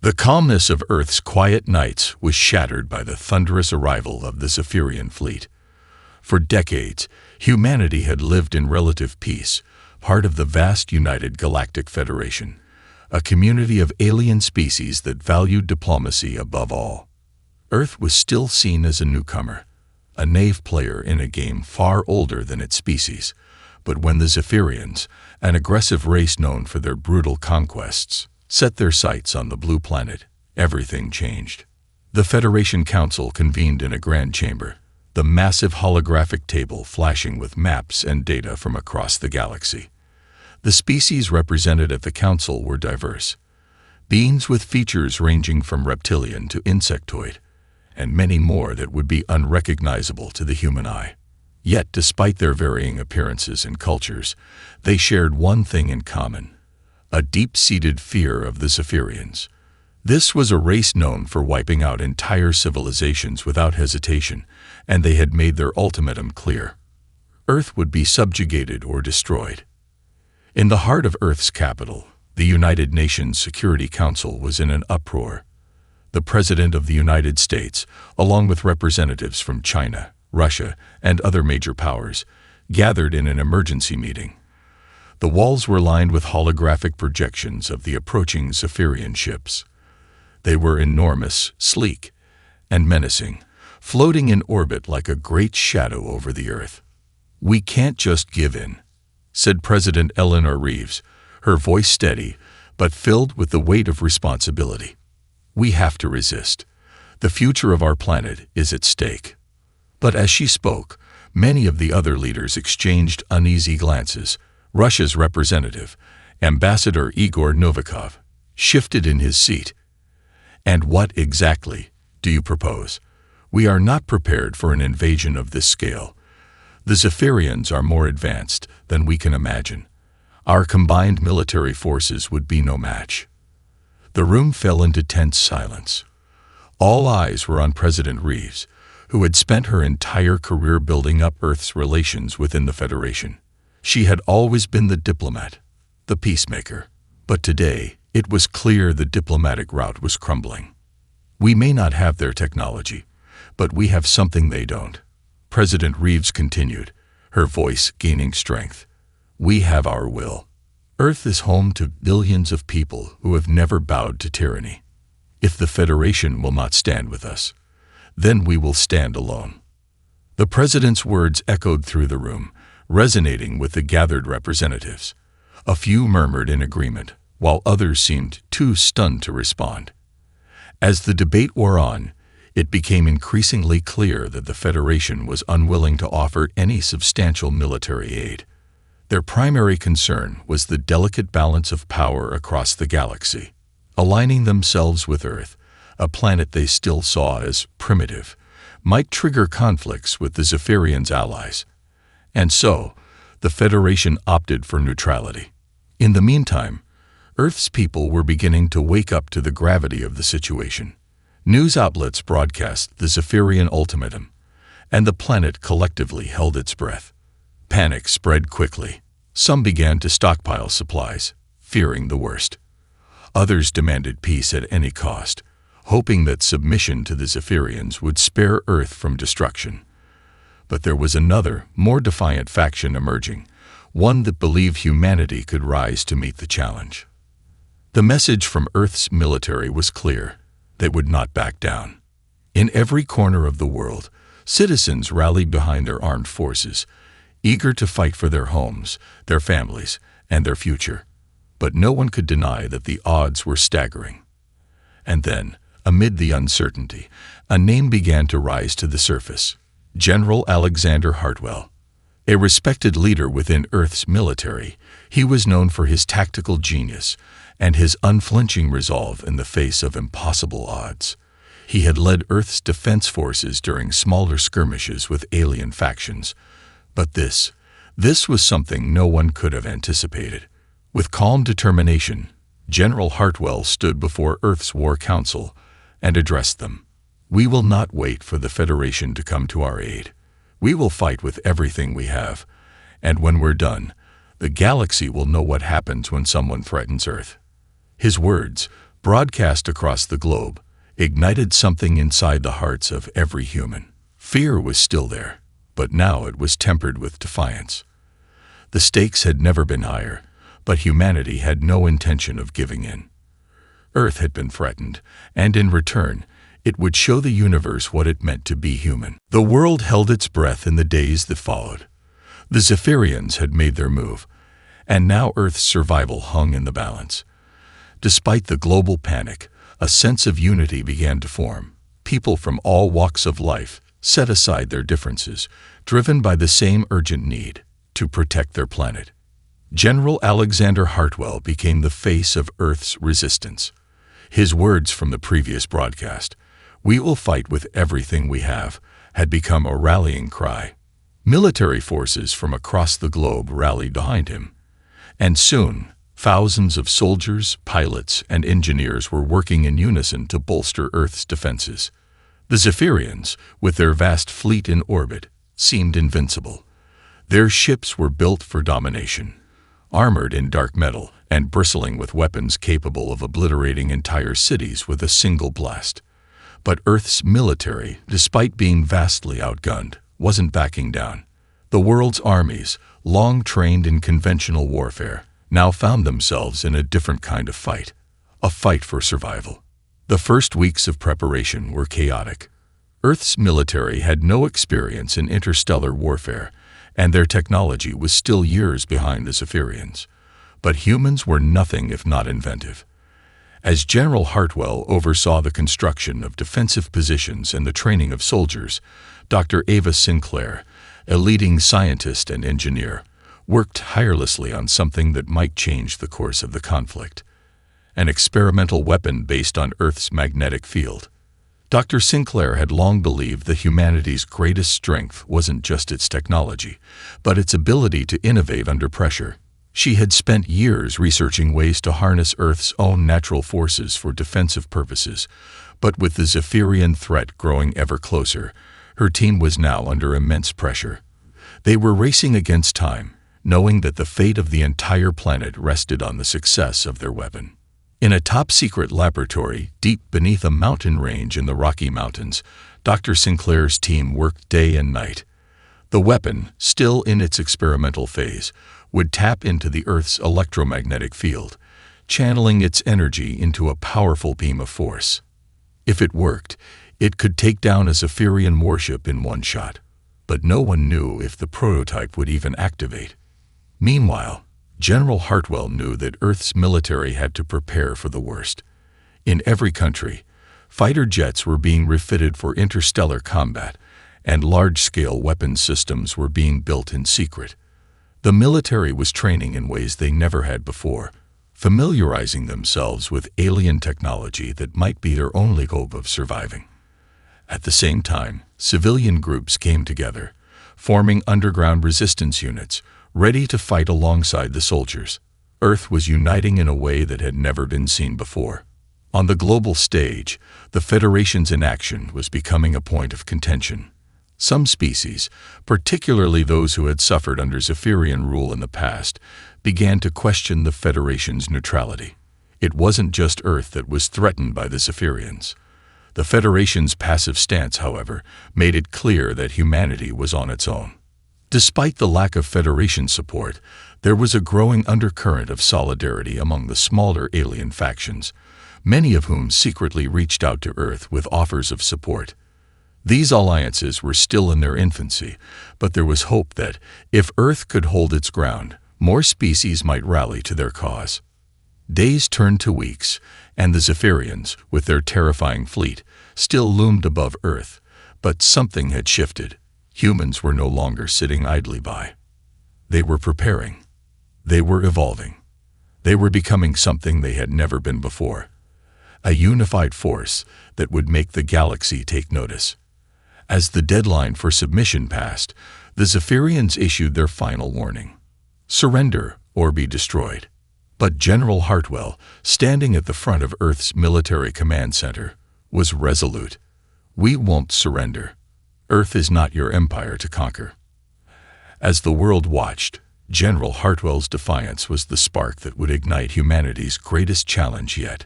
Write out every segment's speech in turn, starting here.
The calmness of Earth's quiet nights was shattered by the thunderous arrival of the Zephyrian fleet. For decades, humanity had lived in relative peace, part of the vast United Galactic Federation, a community of alien species that valued diplomacy above all. Earth was still seen as a newcomer, a knave player in a game far older than its species. But when the Zephyrians, an aggressive race known for their brutal conquests, set their sights on the blue planet, everything changed. The Federation Council convened in a grand chamber, the massive holographic table flashing with maps and data from across the galaxy. The species represented at the council were diverse, beings with features ranging from reptilian to insectoid, and many more that would be unrecognizable to the human eye. Yet, despite their varying appearances and cultures, they shared one thing in common: a deep-seated fear of the Zephyrians. This was a race known for wiping out entire civilizations without hesitation, and they had made their ultimatum clear. Earth would be subjugated or destroyed. In the heart of Earth's capital, the United Nations Security Council was in an uproar. The President of the United States, along with representatives from China, Russia, and other major powers, gathered in an emergency meeting. The walls were lined with holographic projections of the approaching Zephyrian ships. They were enormous, sleek, and menacing, floating in orbit like a great shadow over the Earth. "We can't just give in," said President Eleanor Reeves, her voice steady, but filled with the weight of responsibility. "We have to resist. The future of our planet is at stake." But as she spoke, many of the other leaders exchanged uneasy glances. Russia's representative, Ambassador Igor Novikov, shifted in his seat. "And what exactly do you propose? We are not prepared for an invasion of this scale. The Zephyrians are more advanced than we can imagine. Our combined military forces would be no match." The room fell into tense silence. All eyes were on President Reeves, who had spent her entire career building up Earth's relations within the Federation. She had always been the diplomat, the peacemaker. But today, it was clear the diplomatic route was crumbling. "We may not have their technology, but we have something they don't," President Reeves continued, her voice gaining strength. "We have our will. Earth is home to billions of people who have never bowed to tyranny. If the Federation will not stand with us, then we will stand alone." The President's words echoed through the room, resonating with the gathered representatives. A few murmured in agreement, while others seemed too stunned to respond. As the debate wore on, it became increasingly clear that the Federation was unwilling to offer any substantial military aid. Their primary concern was the delicate balance of power across the galaxy. Aligning themselves with Earth, a planet they still saw as primitive, might trigger conflicts with the Zephyrians' allies. And so, the Federation opted for neutrality. In the meantime, Earth's people were beginning to wake up to the gravity of the situation. News outlets broadcast the Zephyrian ultimatum, and the planet collectively held its breath. Panic spread quickly. Some began to stockpile supplies, fearing the worst. Others demanded peace at any cost, hoping that submission to the Zephyrians would spare Earth from destruction. But there was another, more defiant faction emerging, one that believed humanity could rise to meet the challenge. The message from Earth's military was clear: they would not back down. In every corner of the world, citizens rallied behind their armed forces, eager to fight for their homes, their families, and their future. But no one could deny that the odds were staggering. And then, amid the uncertainty, a name began to rise to the surface: General Alexander Hartwell. A respected leader within Earth's military, he was known for his tactical genius and his unflinching resolve in the face of impossible odds. He had led Earth's defense forces during smaller skirmishes with alien factions. But this was something no one could have anticipated. With calm determination, General Hartwell stood before Earth's War Council and addressed them. "We will not wait for the Federation to come to our aid. We will fight with everything we have, and when we're done, the galaxy will know what happens when someone threatens Earth." His words, broadcast across the globe, ignited something inside the hearts of every human. Fear was still there, but now it was tempered with defiance. The stakes had never been higher, but humanity had no intention of giving in. Earth had been threatened, and in return, it would show the universe what it meant to be human. The world held its breath in the days that followed. The Zephyrians had made their move, and now Earth's survival hung in the balance. Despite the global panic, a sense of unity began to form. People from all walks of life set aside their differences, driven by the same urgent need to protect their planet. General Alexander Hartwell became the face of Earth's resistance. His words from the previous broadcast, "We will fight with everything we have," had become a rallying cry. Military forces from across the globe rallied behind him, and soon thousands of soldiers, pilots, and engineers were working in unison to bolster Earth's defenses. The Zephyrians, with their vast fleet in orbit, seemed invincible. Their ships were built for domination, armored in dark metal and bristling with weapons capable of obliterating entire cities with a single blast. But Earth's military, despite being vastly outgunned, wasn't backing down. The world's armies, long trained in conventional warfare, now found themselves in a different kind of fight, a fight for survival. The first weeks of preparation were chaotic. Earth's military had no experience in interstellar warfare, and their technology was still years behind the Zephyrians. But humans were nothing if not inventive. As General Hartwell oversaw the construction of defensive positions and the training of soldiers, Dr. Ava Sinclair, a leading scientist and engineer, worked tirelessly on something that might change the course of the conflict: an experimental weapon based on Earth's magnetic field. Dr. Sinclair had long believed that humanity's greatest strength wasn't just its technology, but its ability to innovate under pressure. She had spent years researching ways to harness Earth's own natural forces for defensive purposes, but with the Zephyrian threat growing ever closer, her team was now under immense pressure. They were racing against time, knowing that the fate of the entire planet rested on the success of their weapon. In a top-secret laboratory deep beneath a mountain range in the Rocky Mountains, Dr. Sinclair's team worked day and night. The weapon, still in its experimental phase, would tap into the Earth's electromagnetic field, channeling its energy into a powerful beam of force. If it worked, it could take down a Zephyrian warship in one shot, but no one knew if the prototype would even activate. Meanwhile, General Hartwell knew that Earth's military had to prepare for the worst. In every country, fighter jets were being refitted for interstellar combat, and large-scale weapons systems were being built in secret. The military was training in ways they never had before, familiarizing themselves with alien technology that might be their only hope of surviving. At the same time, civilian groups came together, forming underground resistance units, ready to fight alongside the soldiers. Earth was uniting in a way that had never been seen before. On the global stage, the Federation's inaction was becoming a point of contention. Some species, particularly those who had suffered under Zephyrian rule in the past, began to question the Federation's neutrality. It wasn't just Earth that was threatened by the Zephyrians. The Federation's passive stance, however, made it clear that humanity was on its own. Despite the lack of Federation support, there was a growing undercurrent of solidarity among the smaller alien factions, many of whom secretly reached out to Earth with offers of support. These alliances were still in their infancy, but there was hope that, if Earth could hold its ground, more species might rally to their cause. Days turned to weeks, and the Zephyrians, with their terrifying fleet, still loomed above Earth, but something had shifted. Humans were no longer sitting idly by. They were preparing. They were evolving. They were becoming something they had never been before. A unified force that would make the galaxy take notice. As the deadline for submission passed, the Zephyrians issued their final warning: surrender or be destroyed. But General Hartwell, standing at the front of Earth's military command center, was resolute. "We won't surrender. Earth is not your empire to conquer." As the world watched, General Hartwell's defiance was the spark that would ignite humanity's greatest challenge yet.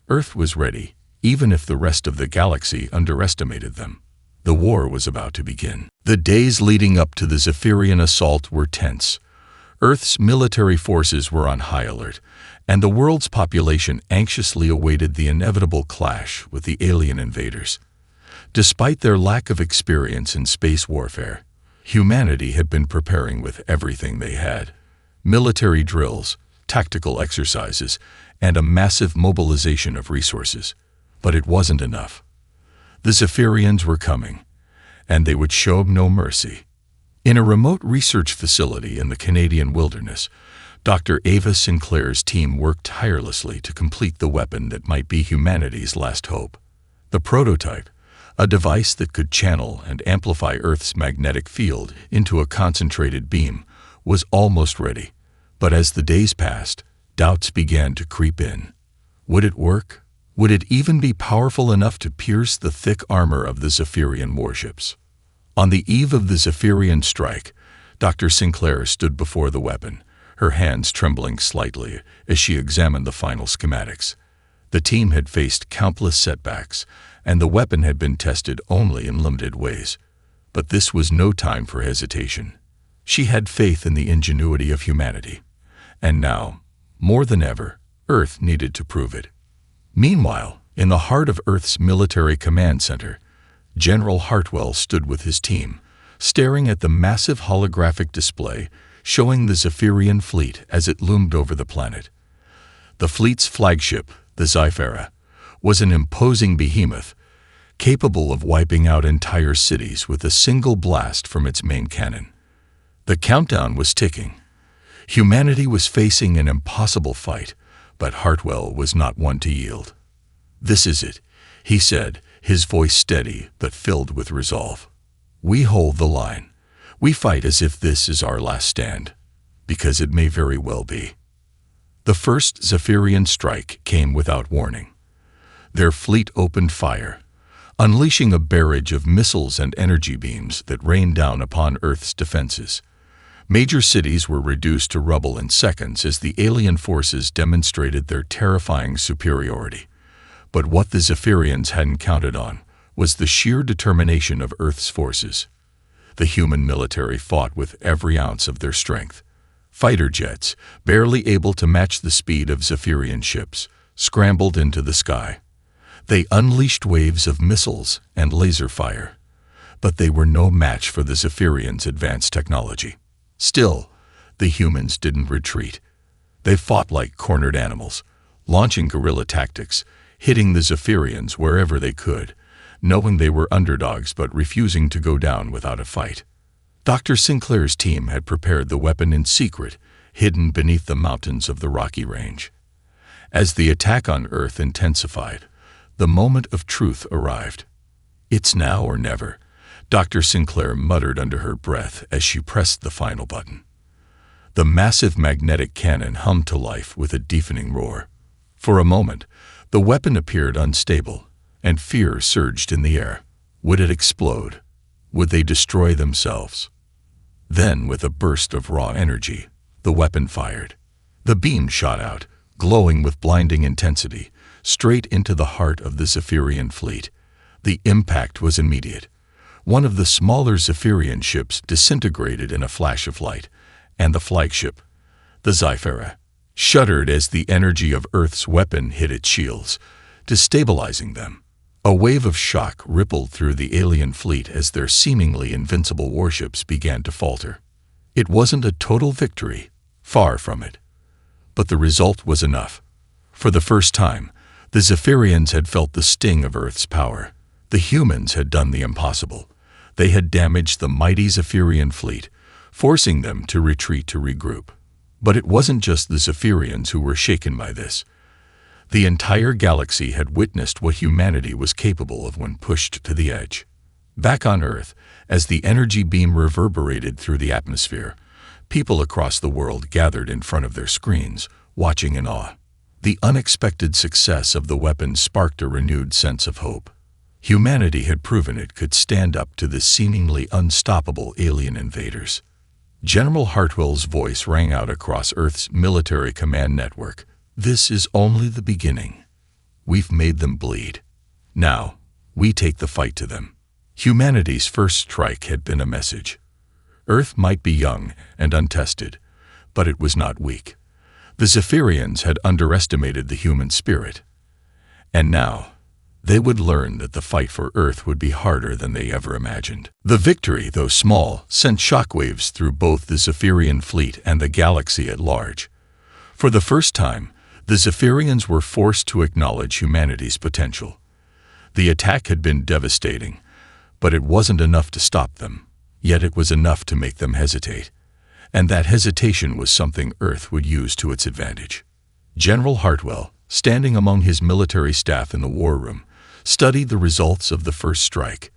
Earth was ready, even if the rest of the galaxy underestimated them. The war was about to begin. The days leading up to the Zephyrian assault were tense. Earth's military forces were on high alert, and the world's population anxiously awaited the inevitable clash with the alien invaders. Despite their lack of experience in space warfare, humanity had been preparing with everything they had: military drills, tactical exercises, and a massive mobilization of resources. But it wasn't enough. The Zephyrians were coming, and they would show no mercy. In a remote research facility in the Canadian wilderness, Dr. Ava Sinclair's team worked tirelessly to complete the weapon that might be humanity's last hope. The prototype, a device that could channel and amplify Earth's magnetic field into a concentrated beam, was almost ready. But as the days passed, doubts began to creep in. Would it work? Would it even be powerful enough to pierce the thick armor of the Zephyrian warships? On the eve of the Zephyrian strike, Dr. Sinclair stood before the weapon, her hands trembling slightly as she examined the final schematics. The team had faced countless setbacks, and the weapon had been tested only in limited ways. But this was no time for hesitation. She had faith in the ingenuity of humanity. And now, more than ever, Earth needed to prove it. Meanwhile, in the heart of Earth's military command center, General Hartwell stood with his team, staring at the massive holographic display showing the Zephyrian fleet as it loomed over the planet. The fleet's flagship, the Zyphera, was an imposing behemoth, capable of wiping out entire cities with a single blast from its main cannon. The countdown was ticking. Humanity was facing an impossible fight, but Hartwell was not one to yield. "This is it," he said, his voice steady but filled with resolve. "We hold the line. We fight as if this is our last stand, because it may very well be." The first Zephyrian strike came without warning. Their fleet opened fire, unleashing a barrage of missiles and energy beams that rained down upon Earth's defenses. Major cities were reduced to rubble in seconds as the alien forces demonstrated their terrifying superiority. But what the Zephyrians hadn't counted on was the sheer determination of Earth's forces. The human military fought with every ounce of their strength. Fighter jets, barely able to match the speed of Zephyrian ships, scrambled into the sky. They unleashed waves of missiles and laser fire, but they were no match for the Zephyrians' advanced technology. Still, the humans didn't retreat. They fought like cornered animals, launching guerrilla tactics, hitting the Zephyrians wherever they could, knowing they were underdogs but refusing to go down without a fight. Dr. Sinclair's team had prepared the weapon in secret, hidden beneath the mountains of the Rocky Range. As the attack on Earth intensified, the moment of truth arrived. "It's now or never," Dr. Sinclair muttered under her breath as she pressed the final button. The massive magnetic cannon hummed to life with a deafening roar. For a moment, the weapon appeared unstable, and fear surged in the air. Would it explode? Would they destroy themselves? Then, with a burst of raw energy, the weapon fired. The beam shot out, glowing with blinding intensity, straight into the heart of the Zephyrian fleet. The impact was immediate. One of the smaller Zephyrian ships disintegrated in a flash of light, and the flagship, the Zyphera, shuddered as the energy of Earth's weapon hit its shields, destabilizing them. A wave of shock rippled through the alien fleet as their seemingly invincible warships began to falter. It wasn't a total victory, far from it. But the result was enough. For the first time, the Zephyrians had felt the sting of Earth's power. The humans had done the impossible. They had damaged the mighty Zephyrian fleet, forcing them to retreat to regroup. But it wasn't just the Zephyrians who were shaken by this. The entire galaxy had witnessed what humanity was capable of when pushed to the edge. Back on Earth, as the energy beam reverberated through the atmosphere, people across the world gathered in front of their screens, watching in awe. The unexpected success of the weapon sparked a renewed sense of hope. Humanity had proven it could stand up to the seemingly unstoppable alien invaders. General Hartwell's voice rang out across Earth's military command network. "This is only the beginning. We've made them bleed. Now, we take the fight to them." Humanity's first strike had been a message. Earth might be young and untested, but it was not weak. The Zephyrians had underestimated the human spirit. And now, they would learn that the fight for Earth would be harder than they ever imagined. The victory, though small, sent shockwaves through both the Zephyrian fleet and the galaxy at large. For the first time, the Zephyrians were forced to acknowledge humanity's potential. The attack had been devastating, but it wasn't enough to stop them. Yet it was enough to make them hesitate. And that hesitation was something Earth would use to its advantage. General Hartwell, standing among his military staff in the war room, studied the results of the first strike.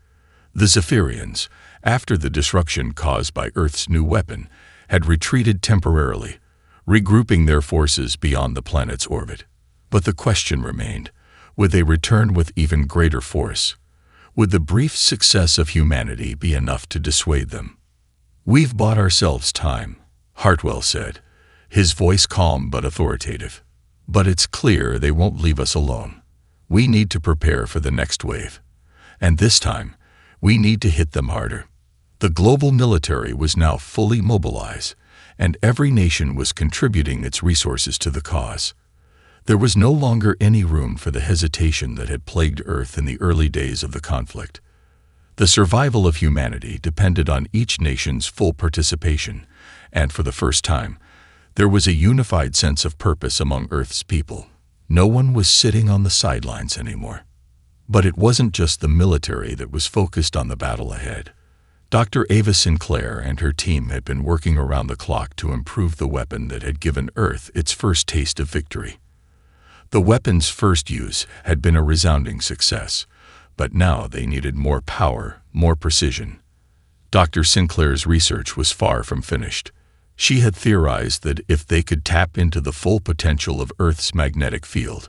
The Zephyrians, after the disruption caused by Earth's new weapon, had retreated temporarily, regrouping their forces beyond the planet's orbit. But the question remained, would they return with even greater force? Would the brief success of humanity be enough to dissuade them? "We've bought ourselves time," Hartwell said, his voice calm but authoritative. "But it's clear they won't leave us alone. We need to prepare for the next wave. And this time, we need to hit them harder." The global military was now fully mobilized, and every nation was contributing its resources to the cause. There was no longer any room for the hesitation that had plagued Earth in the early days of the conflict. The survival of humanity depended on each nation's full participation, and for the first time, there was a unified sense of purpose among Earth's people. No one was sitting on the sidelines anymore. But it wasn't just the military that was focused on the battle ahead. Dr. Ava Sinclair and her team had been working around the clock to improve the weapon that had given Earth its first taste of victory. The weapon's first use had been a resounding success, but now they needed more power, more precision. Dr. Sinclair's research was far from finished. She had theorized that if they could tap into the full potential of Earth's magnetic field,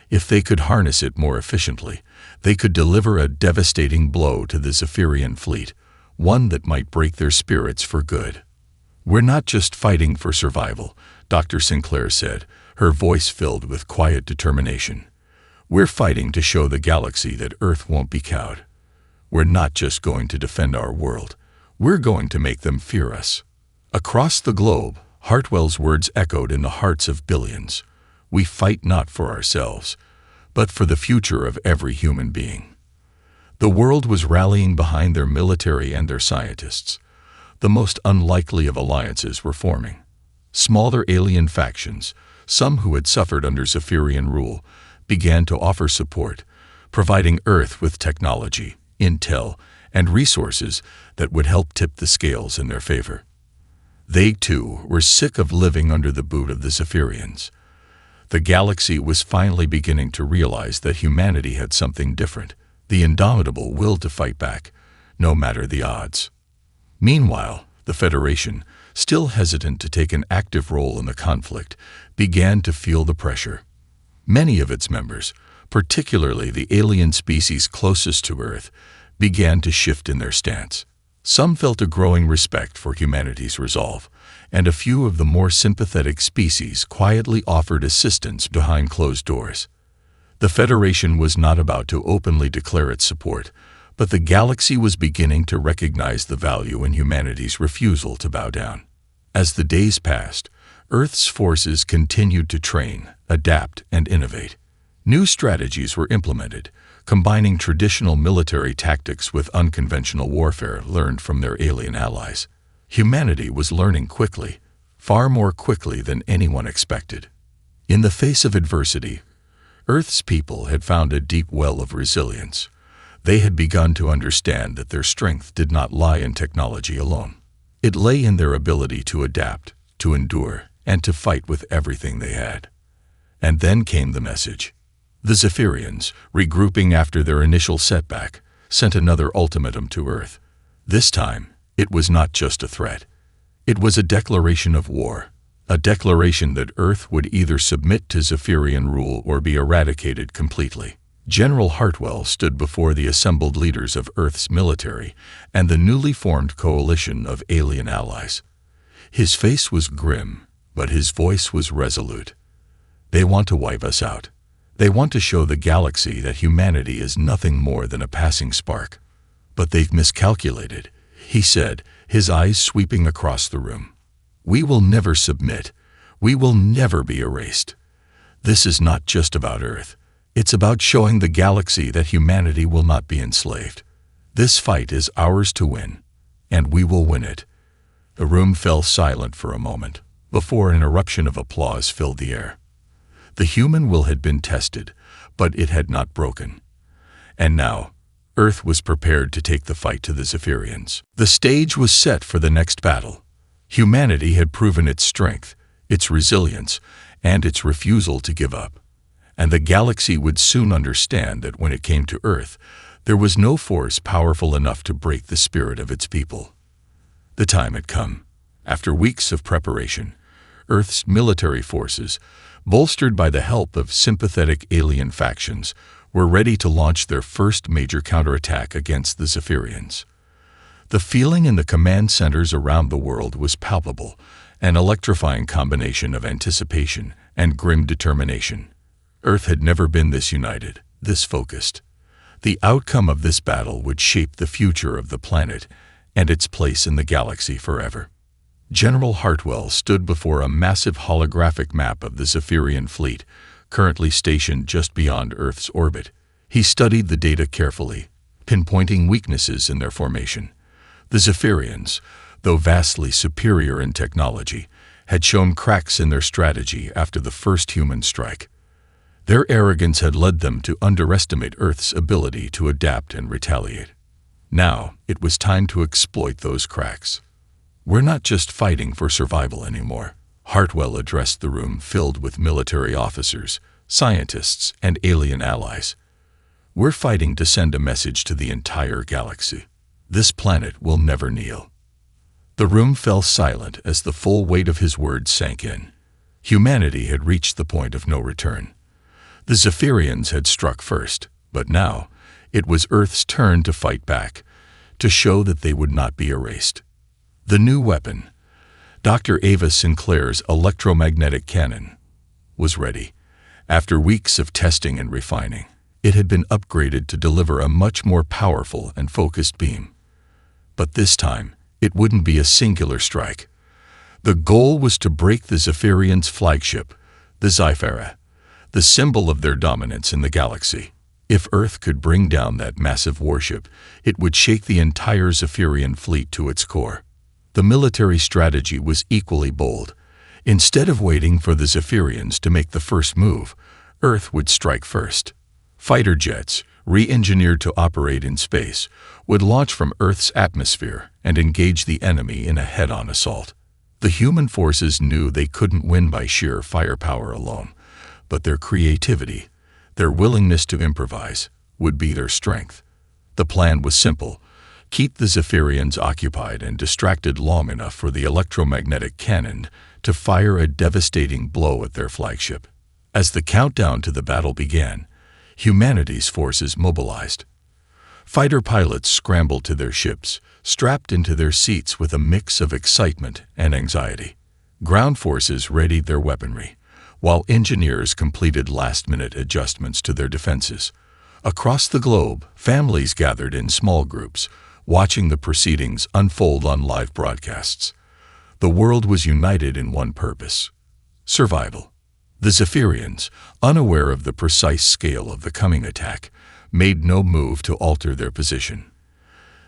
if they could harness it more efficiently, they could deliver a devastating blow to the Zephyrian fleet, one that might break their spirits for good. "We're not just fighting for survival," Dr. Sinclair said, her voice filled with quiet determination. "We're fighting to show the galaxy that Earth won't be cowed. We're not just going to defend our world. We're going to make them fear us." Across the globe, Hartwell's words echoed in the hearts of billions. "We fight not for ourselves, but for the future of every human being." The world was rallying behind their military and their scientists. The most unlikely of alliances were forming. Smaller alien factions, some who had suffered under Zephyrian rule, began to offer support, providing Earth with technology, intel, and resources that would help tip the scales in their favor. They, too, were sick of living under the boot of the Zephyrians. The galaxy was finally beginning to realize that humanity had something different, the indomitable will to fight back, no matter the odds. Meanwhile, the Federation, still hesitant to take an active role in the conflict, began to feel the pressure. Many of its members, particularly the alien species closest to Earth, began to shift in their stance. Some felt a growing respect for humanity's resolve, and a few of the more sympathetic species quietly offered assistance behind closed doors. The Federation was not about to openly declare its support, but the galaxy was beginning to recognize the value in humanity's refusal to bow down. As the days passed, Earth's forces continued to train, adapt, and innovate. New strategies were implemented, combining traditional military tactics with unconventional warfare learned from their alien allies. Humanity was learning quickly, far more quickly than anyone expected. In the face of adversity, Earth's people had found a deep well of resilience. They had begun to understand that their strength did not lie in technology alone. It lay in their ability to adapt, to endure, and to fight with everything they had. And then came the message. The Zephyrians, regrouping after their initial setback, sent another ultimatum to Earth. This time, it was not just a threat. It was a declaration of war, a declaration that Earth would either submit to Zephyrian rule or be eradicated completely. General Hartwell stood before the assembled leaders of Earth's military and the newly formed coalition of alien allies. His face was grim, but his voice was resolute. "They want to wipe us out. They want to show the galaxy that humanity is nothing more than a passing spark. But they've miscalculated, he said, his eyes sweeping across the room. We will never submit. We will never be erased. This is not just about Earth. It's about showing the galaxy that humanity will not be enslaved. This fight is ours to win, and we will win it. The room fell silent for a moment, before an eruption of applause filled the air. The human will had been tested, but it had not broken. And now, Earth was prepared to take the fight to the Zephyrians. The stage was set for the next battle. Humanity had proven its strength, its resilience, and its refusal to give up. And the galaxy would soon understand that when it came to Earth, there was no force powerful enough to break the spirit of its people. The time had come. After weeks of preparation, Earth's military forces, bolstered by the help of sympathetic alien factions, were ready to launch their first major counterattack against the Zephyrians. The feeling in the command centers around the world was palpable, an electrifying combination of anticipation and grim determination. Earth had never been this united, this focused. The outcome of this battle would shape the future of the planet and its place in the galaxy forever. General Hartwell stood before a massive holographic map of the Zephyrian fleet, currently stationed just beyond Earth's orbit. He studied the data carefully, pinpointing weaknesses in their formation. The Zephyrians, though vastly superior in technology, had shown cracks in their strategy after the first human strike. Their arrogance had led them to underestimate Earth's ability to adapt and retaliate. Now, it was time to exploit those cracks. We're not just fighting for survival anymore. Hartwell addressed the room filled with military officers, scientists, and alien allies. We're fighting to send a message to the entire galaxy. This planet will never kneel. The room fell silent as the full weight of his words sank in. Humanity had reached the point of no return. The Zephyrians had struck first, but now it was Earth's turn to fight back, to show that they would not be erased. The new weapon, Dr. Ava Sinclair's electromagnetic cannon, was ready. After weeks of testing and refining, it had been upgraded to deliver a much more powerful and focused beam. But this time, it wouldn't be a singular strike. The goal was to break the Zephyrians' flagship, the Zyphera, the symbol of their dominance in the galaxy. If Earth could bring down that massive warship, it would shake the entire Zephyrian fleet to its core. The military strategy was equally bold. Instead of waiting for the Zephyrians to make the first move, Earth would strike first. Fighter jets, re-engineered to operate in space, would launch from Earth's atmosphere and engage the enemy in a head-on assault. The human forces knew they couldn't win by sheer firepower alone, but their creativity, their willingness to improvise, would be their strength. The plan was simple: keep the Zephyrians occupied and distracted long enough for the electromagnetic cannon to fire a devastating blow at their flagship. As the countdown to the battle began, humanity's forces mobilized. Fighter pilots scrambled to their ships, strapped into their seats with a mix of excitement and anxiety. Ground forces readied their weaponry, while engineers completed last-minute adjustments to their defenses. Across the globe, families gathered in small groups, watching the proceedings unfold on live broadcasts. The world was united in one purpose: survival. The Zephyrians, unaware of the precise scale of the coming attack, made no move to alter their position.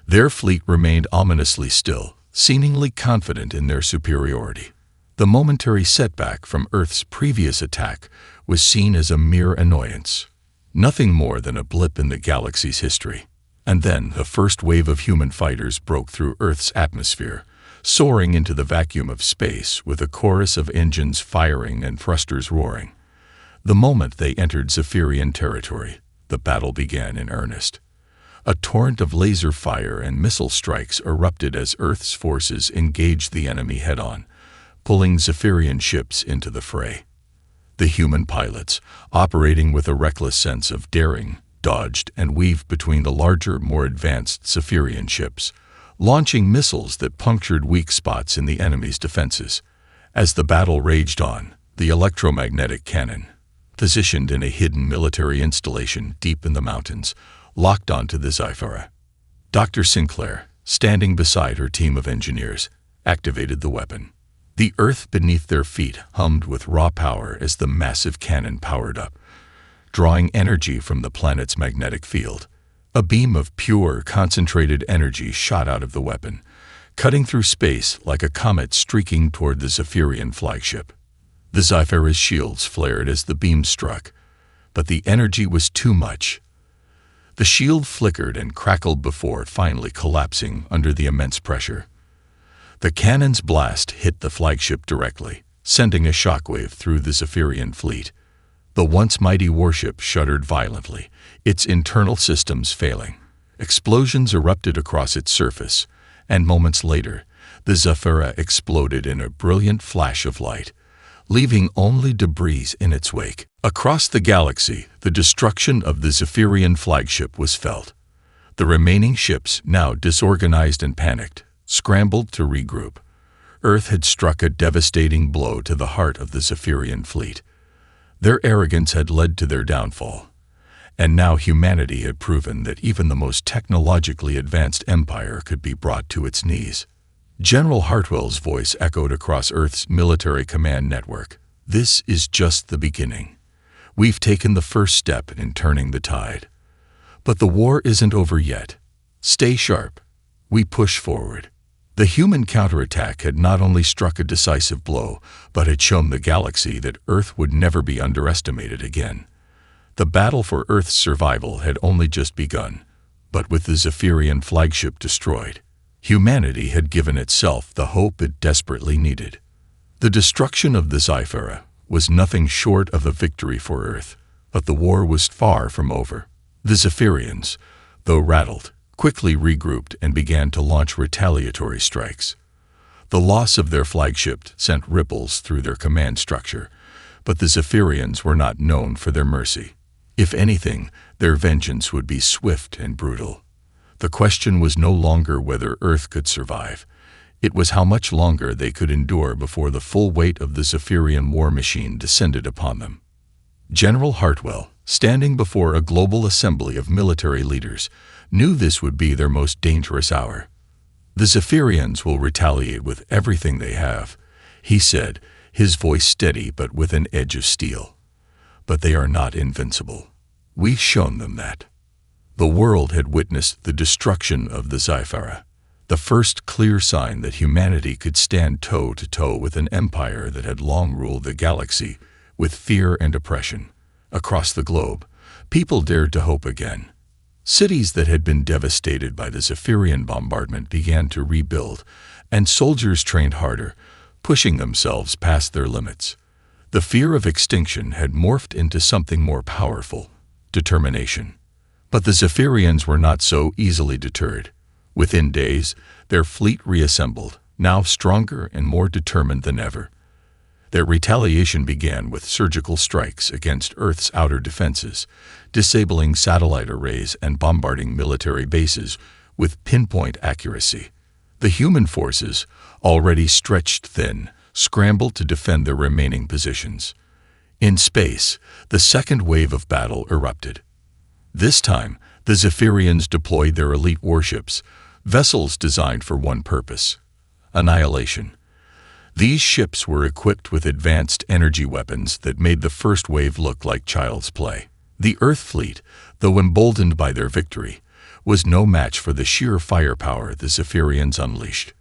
Their fleet remained ominously still, seemingly confident in their superiority. The momentary setback from Earth's previous attack was seen as a mere annoyance, nothing more than a blip in the galaxy's history. And then the first wave of human fighters broke through Earth's atmosphere, soaring into the vacuum of space with a chorus of engines firing and thrusters roaring. The moment they entered Zephyrian territory, the battle began in earnest. A torrent of laser fire and missile strikes erupted as Earth's forces engaged the enemy head-on, pulling Zephyrian ships into the fray. The human pilots, operating with a reckless sense of daring, dodged and weaved between the larger, more advanced Zephyrian ships, launching missiles that punctured weak spots in the enemy's defenses. As the battle raged on, the electromagnetic cannon, positioned in a hidden military installation deep in the mountains, locked onto the Zyphera. Dr. Sinclair, standing beside her team of engineers, activated the weapon. The earth beneath their feet hummed with raw power as the massive cannon powered up, drawing energy from the planet's magnetic field. A beam of pure, concentrated energy shot out of the weapon, cutting through space like a comet streaking toward the Zephyrian flagship. The Zyphera's shields flared as the beam struck, but the energy was too much. The shield flickered and crackled before finally collapsing under the immense pressure. The cannon's blast hit the flagship directly, sending a shockwave through the Zephyrian fleet. The once mighty warship shuddered violently, its internal systems failing. Explosions erupted across its surface, and moments later, the Zyphera exploded in a brilliant flash of light, leaving only debris in its wake. Across the galaxy, the destruction of the Zephyrian flagship was felt. The remaining ships, now disorganized and panicked, scrambled to regroup. Earth had struck a devastating blow to the heart of the Zephyrian fleet. Their arrogance had led to their downfall, and now humanity had proven that even the most technologically advanced empire could be brought to its knees. General Hartwell's voice echoed across Earth's military command network. "This is just the beginning. We've taken the first step in turning the tide. But the war isn't over yet. Stay sharp. We push forward." The human counterattack had not only struck a decisive blow, but had shown the galaxy that Earth would never be underestimated again. The battle for Earth's survival had only just begun, but with the Zephyrian flagship destroyed, humanity had given itself the hope it desperately needed. The destruction of the Zyphera was nothing short of a victory for Earth, but the war was far from over. The Zephyrians, though rattled, quickly regrouped and began to launch retaliatory strikes. The loss of their flagship sent ripples through their command structure, but the Zephyrians were not known for their mercy. If anything, their vengeance would be swift and brutal. The question was no longer whether Earth could survive. It was how much longer they could endure before the full weight of the Zephyrian war machine descended upon them. General Hartwell, standing before a global assembly of military leaders, knew this would be their most dangerous hour. "The Zephyrians will retaliate with everything they have," he said, his voice steady but with an edge of steel. "But they are not invincible. We've shown them that." The world had witnessed the destruction of the Zyphera, the first clear sign that humanity could stand toe-to-toe with an empire that had long ruled the galaxy with fear and oppression. Across the globe, people dared to hope again. Cities that had been devastated by the Zephyrian bombardment began to rebuild, and soldiers trained harder, pushing themselves past their limits. The fear of extinction had morphed into something more powerful: determination. But the Zephyrians were not so easily deterred. Within days, their fleet reassembled, now stronger and more determined than ever. Their retaliation began with surgical strikes against Earth's outer defenses, disabling satellite arrays and bombarding military bases with pinpoint accuracy. The human forces, already stretched thin, scrambled to defend their remaining positions. In space, the second wave of battle erupted. This time, the Zephyrians deployed their elite warships, vessels designed for one purpose: annihilation. These ships were equipped with advanced energy weapons that made the first wave look like child's play. The Earth fleet, though emboldened by their victory, was no match for the sheer firepower the Zephyrians unleashed.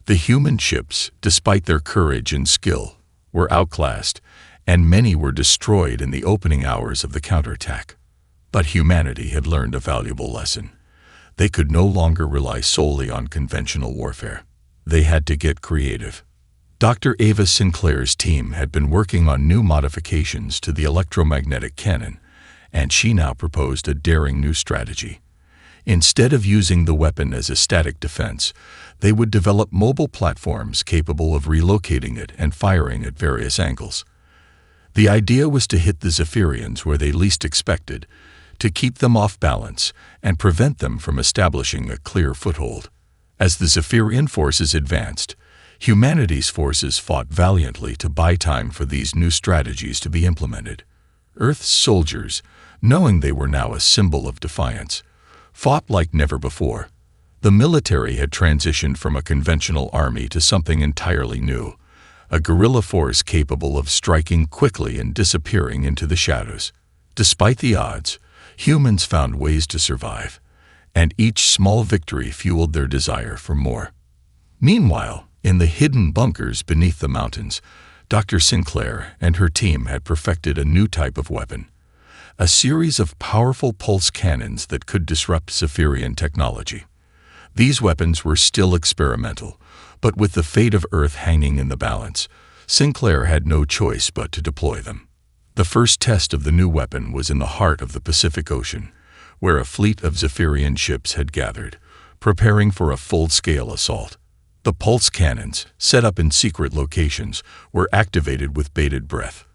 The human ships, despite their courage and skill, were outclassed, and many were destroyed in the opening hours of the counterattack. But humanity had learned a valuable lesson. They could no longer rely solely on conventional warfare. They had to get creative. Dr. Ava Sinclair's team had been working on new modifications to the electromagnetic cannon, and she now proposed a daring new strategy. Instead of using the weapon as a static defense, they would develop mobile platforms capable of relocating it and firing at various angles. The idea was to hit the Zephyrians where they least expected, to keep them off balance and prevent them from establishing a clear foothold. As the Zephyrian forces advanced, humanity's forces fought valiantly to buy time for these new strategies to be implemented. Earth's soldiers, knowing they were now a symbol of defiance, fought like never before. The military had transitioned from a conventional army to something entirely new, a guerrilla force capable of striking quickly and disappearing into the shadows. Despite the odds, humans found ways to survive, and each small victory fueled their desire for more. Meanwhile, in the hidden bunkers beneath the mountains, Dr. Sinclair and her team had perfected a new type of weapon, a series of powerful pulse cannons that could disrupt Zephyrian technology. These weapons were still experimental, but with the fate of Earth hanging in the balance, Sinclair had no choice but to deploy them. The first test of the new weapon was in the heart of the Pacific Ocean, where a fleet of Zephyrian ships had gathered, preparing for a full-scale assault. The pulse cannons, set up in secret locations, were activated with bated breath.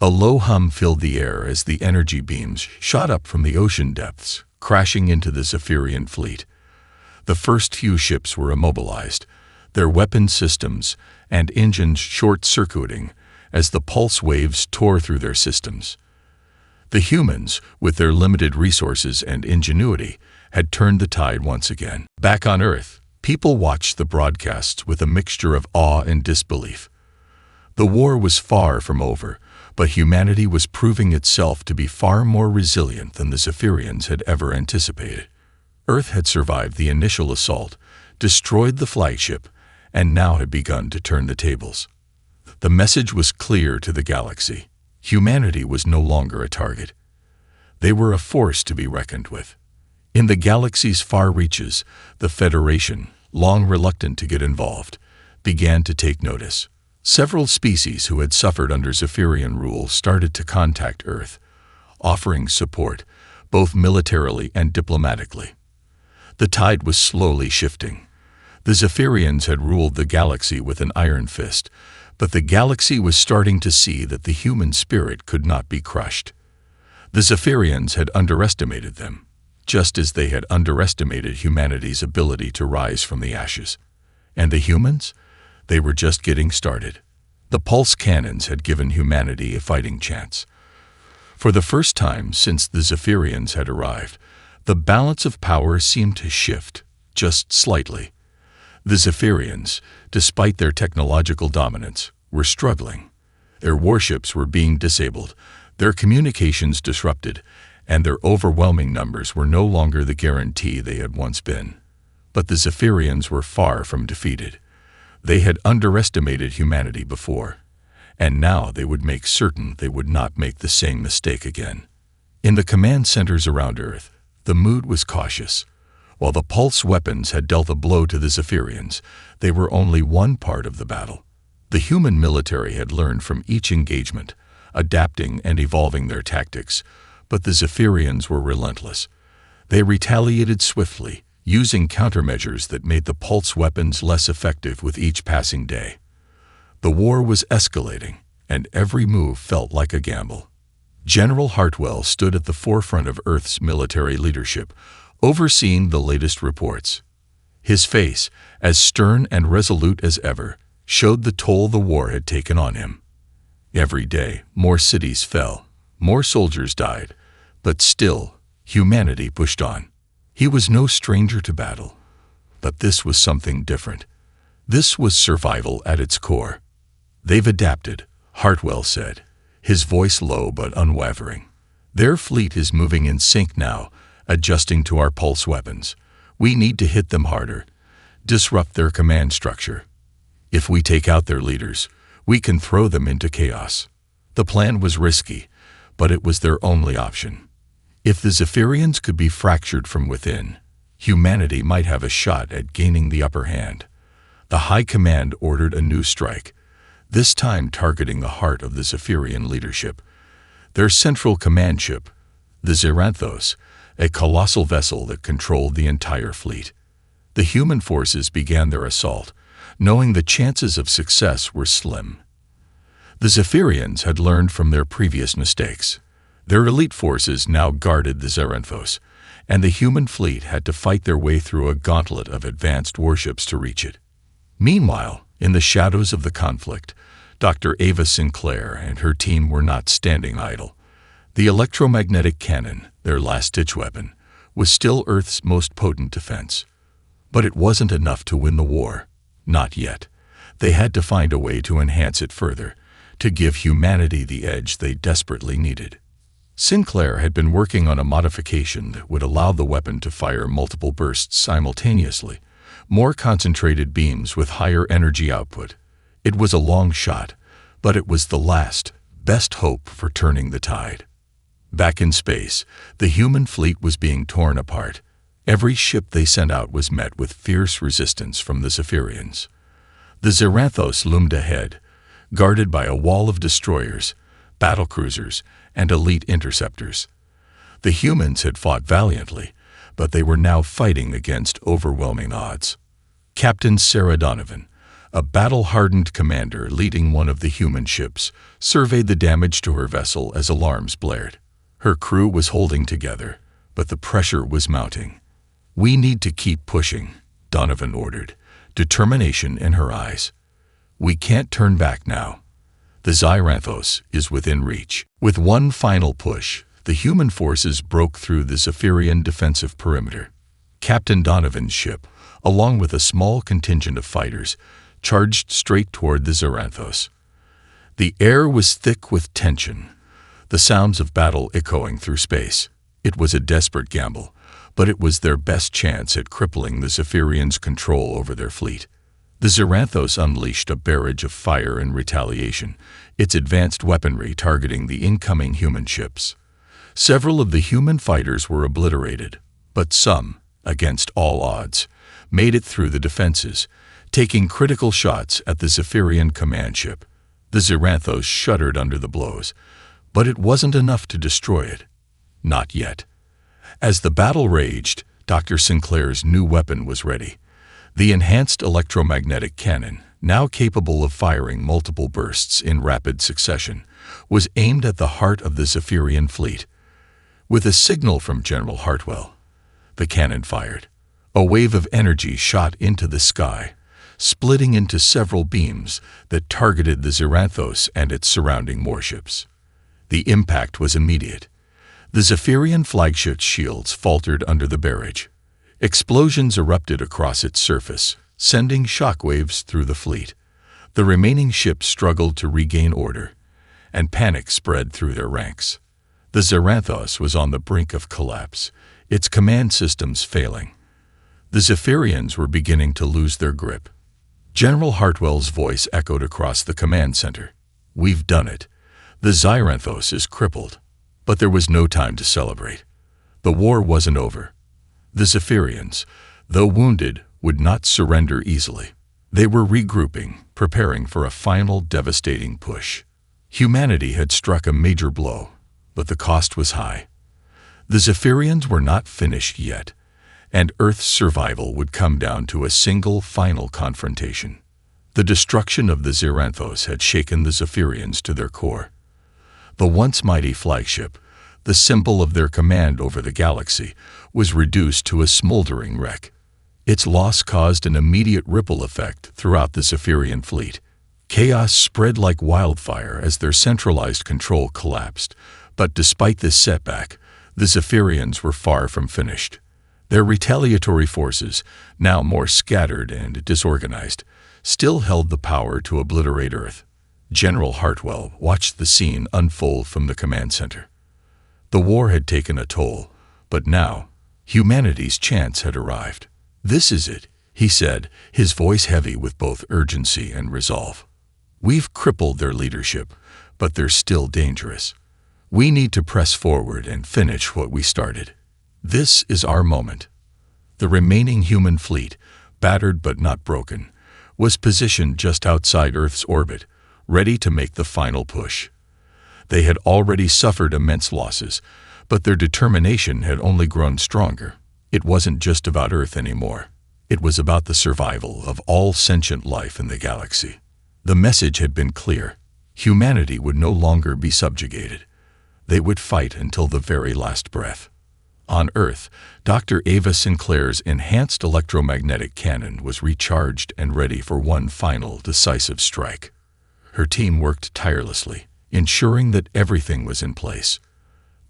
A low hum filled the air as the energy beams shot up from the ocean depths, crashing into the Zephyrian fleet. The first few ships were immobilized, their weapon systems and engines short-circuiting as the pulse waves tore through their systems. The humans, with their limited resources and ingenuity, had turned the tide once again. Back on Earth, people watched the broadcasts with a mixture of awe and disbelief. The war was far from over, but humanity was proving itself to be far more resilient than the Zephyrians had ever anticipated. Earth had survived the initial assault, destroyed the flagship, and now had begun to turn the tables. The message was clear to the galaxy. Humanity was no longer a target. They were a force to be reckoned with. In the galaxy's far reaches, the Federation, long reluctant to get involved, began to take notice. Several species who had suffered under Zephyrian rule started to contact Earth, offering support, both militarily and diplomatically. The tide was slowly shifting. The Zephyrians had ruled the galaxy with an iron fist, but the galaxy was starting to see that the human spirit could not be crushed. The Zephyrians had underestimated them, just as they had underestimated humanity's ability to rise from the ashes. And the humans? They were just getting started. The pulse cannons had given humanity a fighting chance. For the first time since the Zephyrians had arrived, the balance of power seemed to shift, just slightly. The Zephyrians, despite their technological dominance, were struggling. Their warships were being disabled, their communications disrupted, and their overwhelming numbers were no longer the guarantee they had once been. But the Zephyrians were far from defeated. They had underestimated humanity before, and now they would make certain they would not make the same mistake again. In the command centers around Earth, the mood was cautious. While the pulse weapons had dealt a blow to the Zephyrians, they were only one part of the battle. The human military had learned from each engagement, adapting and evolving their tactics, but the Zephyrians were relentless. They retaliated swiftly, using countermeasures that made the pulse weapons less effective with each passing day. The war was escalating, and every move felt like a gamble. General Hartwell stood at the forefront of Earth's military leadership, overseeing the latest reports. His face, as stern and resolute as ever, showed the toll the war had taken on him. Every day, more cities fell, more soldiers died, but still, humanity pushed on. He was no stranger to battle, but this was something different. This was survival at its core. "They've adapted," Hartwell said, his voice low but unwavering. "Their fleet is moving in sync now, adjusting to our pulse weapons. We need to hit them harder, disrupt their command structure. If we take out their leaders, we can throw them into chaos." The plan was risky, but it was their only option. If the Zephyrians could be fractured from within, humanity might have a shot at gaining the upper hand. The High Command ordered a new strike, this time targeting the heart of the Zephyrian leadership. Their central command ship, the Xeranthos, a colossal vessel that controlled the entire fleet. The human forces began their assault, knowing the chances of success were slim. The Zephyrians had learned from their previous mistakes. Their elite forces now guarded the Xeranthos, and the human fleet had to fight their way through a gauntlet of advanced warships to reach it. Meanwhile, in the shadows of the conflict, Dr. Ava Sinclair and her team were not standing idle. The electromagnetic cannon, their last-ditch weapon, was still Earth's most potent defense. But it wasn't enough to win the war. Not yet. They had to find a way to enhance it further, to give humanity the edge they desperately needed. Sinclair had been working on a modification that would allow the weapon to fire multiple bursts simultaneously, more concentrated beams with higher energy output. It was a long shot, but it was the last, best hope for turning the tide. Back in space, the human fleet was being torn apart. Every ship they sent out was met with fierce resistance from the Zephyrians. The Xeranthos loomed ahead, guarded by a wall of destroyers, battlecruisers, and elite interceptors. The humans had fought valiantly, but they were now fighting against overwhelming odds. Captain Sarah Donovan, a battle-hardened commander leading one of the human ships, surveyed the damage to her vessel as alarms blared. Her crew was holding together, but the pressure was mounting. "We need to keep pushing," Donovan ordered, determination in her eyes. "We can't turn back now. The Xeranthos is within reach." With one final push, the human forces broke through the Zephyrian defensive perimeter. Captain Donovan's ship, along with a small contingent of fighters, charged straight toward the Xeranthos. The air was thick with tension, the sounds of battle echoing through space. It was a desperate gamble, but it was their best chance at crippling the Zephyrians' control over their fleet. The Xeranthos unleashed a barrage of fire in retaliation, its advanced weaponry targeting the incoming human ships. Several of the human fighters were obliterated, but some, against all odds, made it through the defenses, taking critical shots at the Zephyrian command ship. The Xeranthos shuddered under the blows, but it wasn't enough to destroy it. Not yet. As the battle raged, Dr. Sinclair's new weapon was ready. The enhanced electromagnetic cannon, now capable of firing multiple bursts in rapid succession, was aimed at the heart of the Zephyrian fleet. With a signal from General Hartwell, the cannon fired. A wave of energy shot into the sky, splitting into several beams that targeted the Xeranthos and its surrounding warships. The impact was immediate. The Zephyrian flagship's shields faltered under the barrage. Explosions erupted across its surface, sending shockwaves through the fleet. The remaining ships struggled to regain order, and panic spread through their ranks. The Xeranthos was on the brink of collapse, its command systems failing. The Zephyrians were beginning to lose their grip. General Hartwell's voice echoed across the command center. "We've done it. The Xeranthos is crippled." But there was no time to celebrate. The war wasn't over. The Zephyrians, though wounded, would not surrender easily. They were regrouping, preparing for a final devastating push. Humanity had struck a major blow, but the cost was high. The Zephyrians were not finished yet, and Earth's survival would come down to a single final confrontation. The destruction of the Xeranthos had shaken the Zephyrians to their core. The once mighty flagship, the symbol of their command over the galaxy, was reduced to a smoldering wreck. Its loss caused an immediate ripple effect throughout the Zephyrian fleet. Chaos spread like wildfire as their centralized control collapsed, but despite this setback, the Zephyrians were far from finished. Their retaliatory forces, now more scattered and disorganized, still held the power to obliterate Earth. General Hartwell watched the scene unfold from the command center. The war had taken a toll, but now, humanity's chance had arrived. "This is it," he said, his voice heavy with both urgency and resolve. "We've crippled their leadership, but they're still dangerous. We need to press forward and finish what we started. This is our moment." The remaining human fleet, battered but not broken, was positioned just outside Earth's orbit, ready to make the final push. They had already suffered immense losses, but their determination had only grown stronger. It wasn't just about Earth anymore. It was about the survival of all sentient life in the galaxy. The message had been clear. Humanity would no longer be subjugated. They would fight until the very last breath. On Earth, Dr. Ava Sinclair's enhanced electromagnetic cannon was recharged and ready for one final decisive strike. Her team worked tirelessly, ensuring that everything was in place.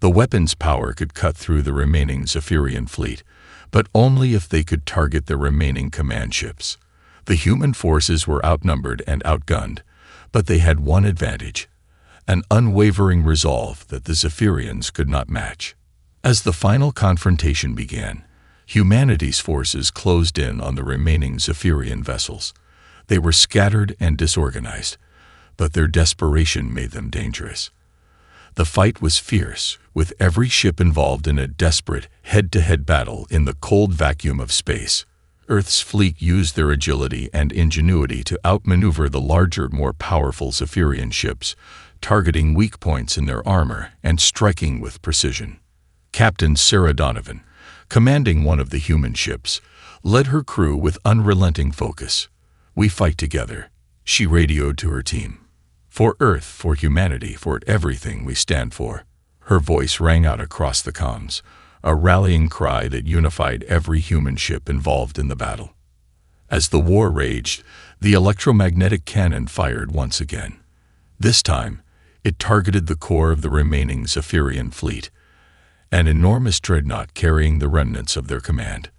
The weapon's power could cut through the remaining Zephyrian fleet, but only if they could target the remaining command ships. The human forces were outnumbered and outgunned, but they had one advantage: an unwavering resolve that the Zephyrians could not match. As the final confrontation began, humanity's forces closed in on the remaining Zephyrian vessels. They were scattered and disorganized, but their desperation made them dangerous. The fight was fierce, with every ship involved in a desperate head-to-head battle in the cold vacuum of space. Earth's fleet used their agility and ingenuity to outmaneuver the larger, more powerful Zephyrian ships, targeting weak points in their armor and striking with precision. Captain Sarah Donovan, commanding one of the human ships, led her crew with unrelenting focus. "We fight together," she radioed to her team. "For Earth, for humanity, for everything we stand for." Her voice rang out across the comms, a rallying cry that unified every human ship involved in the battle. As the war raged, the electromagnetic cannon fired once again. This time, it targeted the core of the remaining Zephyrian fleet, an enormous dreadnought carrying the remnants of their command.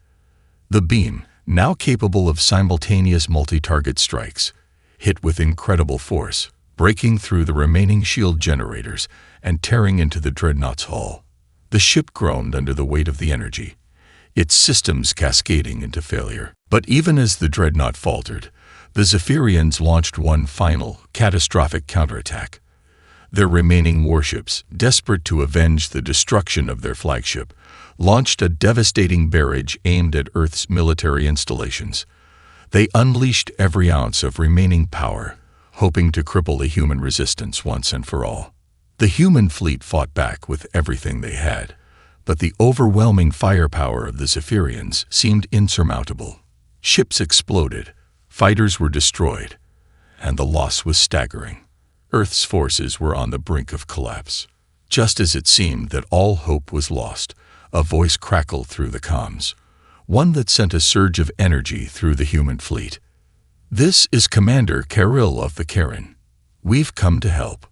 The beam, now capable of simultaneous multi-target strikes, hit with incredible force, breaking through the remaining shield generators and tearing into the dreadnought's hull. The ship groaned under the weight of the energy, its systems cascading into failure. But even as the dreadnought faltered, the Zephyrians launched one final, catastrophic counterattack. Their remaining warships, desperate to avenge the destruction of their flagship, launched a devastating barrage aimed at Earth's military installations. They unleashed every ounce of remaining power, hoping to cripple the human resistance once and for all. The human fleet fought back with everything they had, but the overwhelming firepower of the Zephyrians seemed insurmountable. Ships exploded, fighters were destroyed, and the loss was staggering. Earth's forces were on the brink of collapse. Just as it seemed that all hope was lost, a voice crackled through the comms, one that sent a surge of energy through the human fleet. "This is Commander Kirill of the Karen. We've come to help."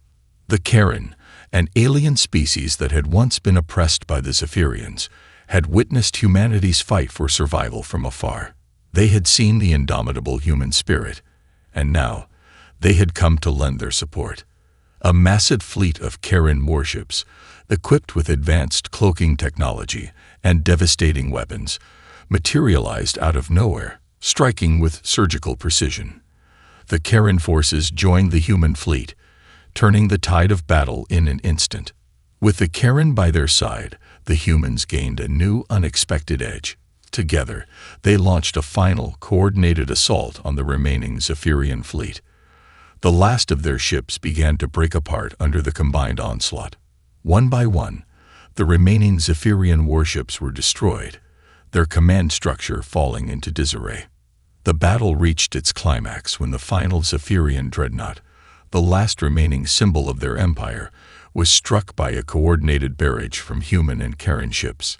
The Karen, an alien species that had once been oppressed by the Zephyrians, had witnessed humanity's fight for survival from afar. They had seen the indomitable human spirit, and now they had come to lend their support. A massive fleet of Karen warships, equipped with advanced cloaking technology and devastating weapons, materialized out of nowhere, striking with surgical precision. The Karen forces joined the human fleet, turning the tide of battle in an instant. With the Karen by their side, the humans gained a new, unexpected edge. Together, they launched a final, coordinated assault on the remaining Zephyrian fleet. The last of their ships began to break apart under the combined onslaught. One by one, the remaining Zephyrian warships were destroyed, their command structure falling into disarray. The battle reached its climax when the final Zephyrian dreadnought, the last remaining symbol of their empire, was struck by a coordinated barrage from human and Karen ships.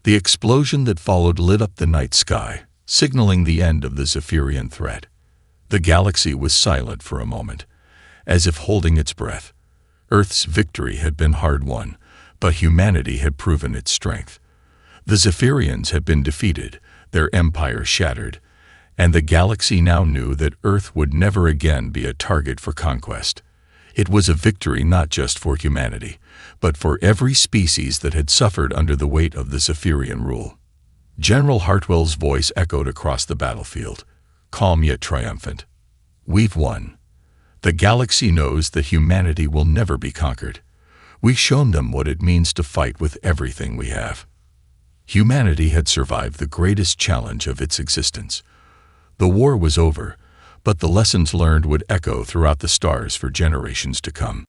The explosion that followed lit up the night sky, signaling the end of the Zephyrian threat. The galaxy was silent for a moment, as if holding its breath. Earth's victory had been hard-won, but humanity had proven its strength. The Zephyrians had been defeated, their empire shattered, and the galaxy now knew that Earth would never again be a target for conquest. It was a victory not just for humanity, but for every species that had suffered under the weight of the Zephyrian rule. General Hartwell's voice echoed across the battlefield, calm yet triumphant. "We've won. The galaxy knows that humanity will never be conquered. We've shown them what it means to fight with everything we have." Humanity had survived the greatest challenge of its existence. The war was over, but the lessons learned would echo throughout the stars for generations to come.